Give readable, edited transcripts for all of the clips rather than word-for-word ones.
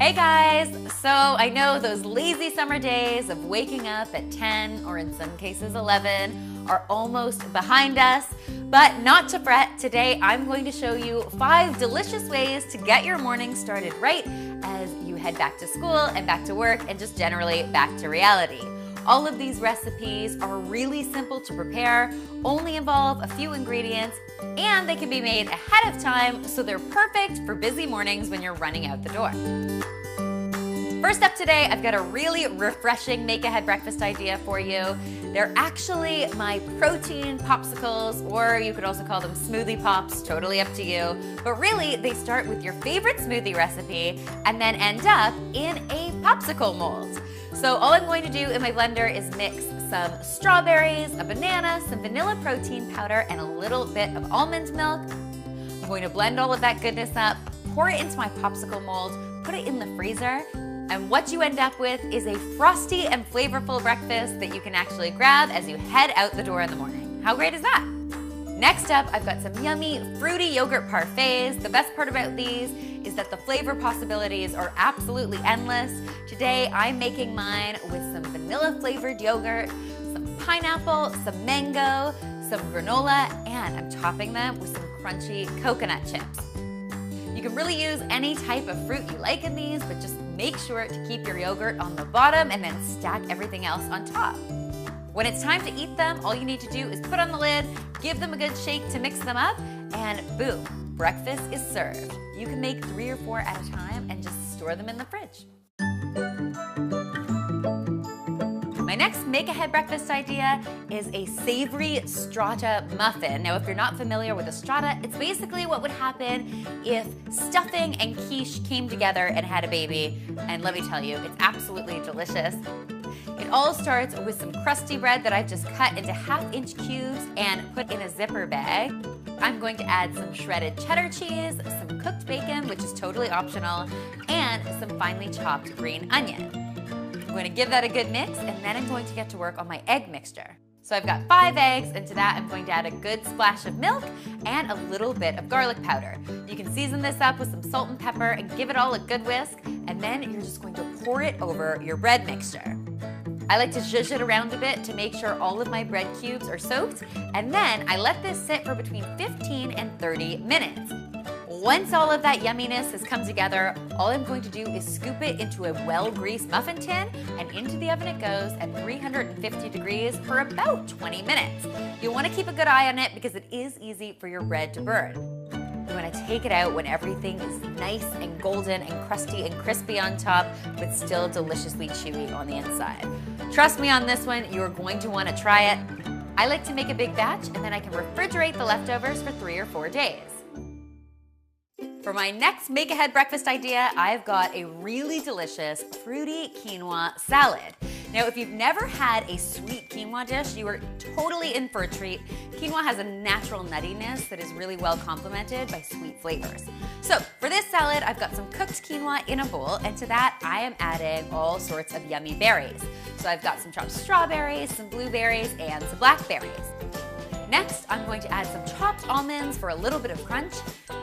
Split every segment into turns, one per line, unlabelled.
Hey guys! So I know those lazy summer days of waking up at 10 or in some cases 11 are almost behind us, but not to fret. Today I'm going to show you 5 delicious ways to get your morning started right as you head back to school and back to work and just generally back to reality. All of these recipes are really simple to prepare, only involve a few ingredients, and they can be made ahead of time, so they're perfect for busy mornings when you're running out the door. First up today, I've got a really refreshing make-ahead breakfast idea for you. They're actually my protein popsicles, or you could also call them smoothie pops, totally up to you. But really, they start with your favorite smoothie recipe and then end up in a popsicle mold. So all I'm going to do in my blender is mix some strawberries, a banana, some vanilla protein powder, and a little bit of almond milk. I'm going to blend all of that goodness up, pour it into my popsicle mold, put it in the freezer, and what you end up with is a frosty and flavorful breakfast that you can actually grab as you head out the door in the morning. How great is that? Next up, I've got some yummy fruity yogurt parfaits. The best part about these is that the flavor possibilities are absolutely endless. Today, I'm making mine with some vanilla flavored yogurt, some pineapple, some mango, some granola, and I'm topping them with some crunchy coconut chips. You can really use any type of fruit you like in these, but just make sure to keep your yogurt on the bottom and then stack everything else on top. When it's time to eat them, all you need to do is put on the lid, give them a good shake to mix them up, and boom, breakfast is served. You can make 3 or 4 at a time and just store them in the fridge. My next make-ahead breakfast idea is a savory strata muffin. Now, if you're not familiar with a strata, it's basically what would happen if stuffing and quiche came together and had a baby. And let me tell you, it's absolutely delicious. It all starts with some crusty bread that I've just cut into 1/2-inch cubes and put in a zipper bag. I'm going to add some shredded cheddar cheese, some cooked bacon, which is totally optional, and some finely chopped green onion. I'm going to give that a good mix, and then I'm going to get to work on my egg mixture. So I've got 5 eggs, and to that I'm going to add a good splash of milk and a little bit of garlic powder. You can season this up with some salt and pepper and give it all a good whisk, and then you're just going to pour it over your bread mixture. I like to zhuzh it around a bit to make sure all of my bread cubes are soaked, and then I let this sit for between 15 and 30 minutes. Once all of that yumminess has come together, all I'm going to do is scoop it into a well-greased muffin tin, and into the oven it goes at 350 degrees for about 20 minutes. You'll want to keep a good eye on it because it is easy for your bread to burn. You want to take it out when everything is nice and golden and crusty and crispy on top, but still deliciously chewy on the inside. Trust me on this one, you're going to want to try it. I like to make a big batch, and then I can refrigerate the leftovers for 3 or 4 days. For my next make-ahead breakfast idea, I've got a really delicious fruity quinoa salad. Now, if you've never had a sweet quinoa dish, you are totally in for a treat. Quinoa has a natural nuttiness that is really well complemented by sweet flavors. So for this salad, I've got some cooked quinoa in a bowl, and to that, I am adding all sorts of yummy berries. So I've got some chopped strawberries, some blueberries, and some blackberries. Next, I'm going to add some chopped almonds for a little bit of crunch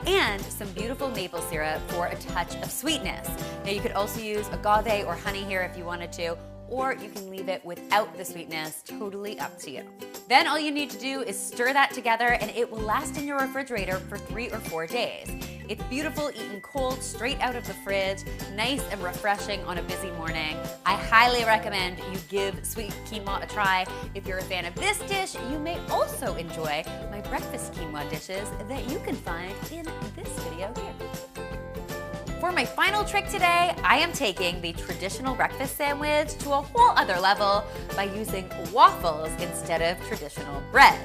and some beautiful maple syrup for a touch of sweetness. Now, you could also use agave or honey here if you wanted to, or you can leave it without the sweetness, totally up to you. Then all you need to do is stir that together, and it will last in your refrigerator for 3 or 4 days. It's beautiful eaten cold, straight out of the fridge, nice and refreshing on a busy morning. I highly recommend you give sweet quinoa a try. If you're a fan of this dish, you may also enjoy my breakfast quinoa dishes that you can find in this video here. For my final trick today, I am taking the traditional breakfast sandwich to a whole other level by using waffles instead of traditional bread.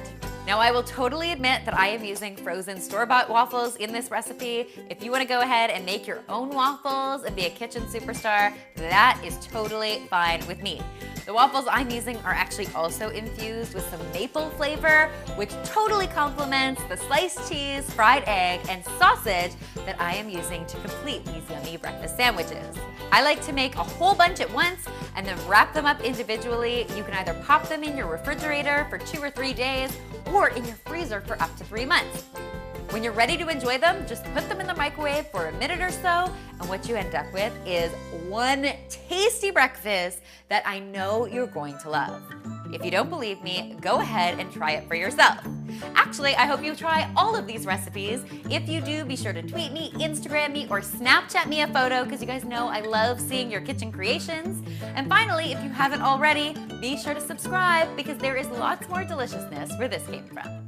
Now, I will totally admit that I am using frozen store-bought waffles in this recipe. If you want to go ahead and make your own waffles and be a kitchen superstar, that is totally fine with me. The waffles I'm using are actually also infused with some maple flavor, which totally complements the sliced cheese, fried egg, and sausage that I am using to complete these yummy breakfast sandwiches. I like to make a whole bunch at once and then wrap them up individually. You can either pop them in your refrigerator for 2 or 3 days or in your freezer for up to 3 months. When you're ready to enjoy them, just put them in the microwave for a minute or so, and what you end up with is one tasty breakfast that I know you're going to love. If you don't believe me, go ahead and try it for yourself. Actually, I hope you try all of these recipes. If you do, be sure to tweet me, Instagram me, or Snapchat me a photo, because you guys know I love seeing your kitchen creations. And finally, if you haven't already, be sure to subscribe, because there is lots more deliciousness where this came from.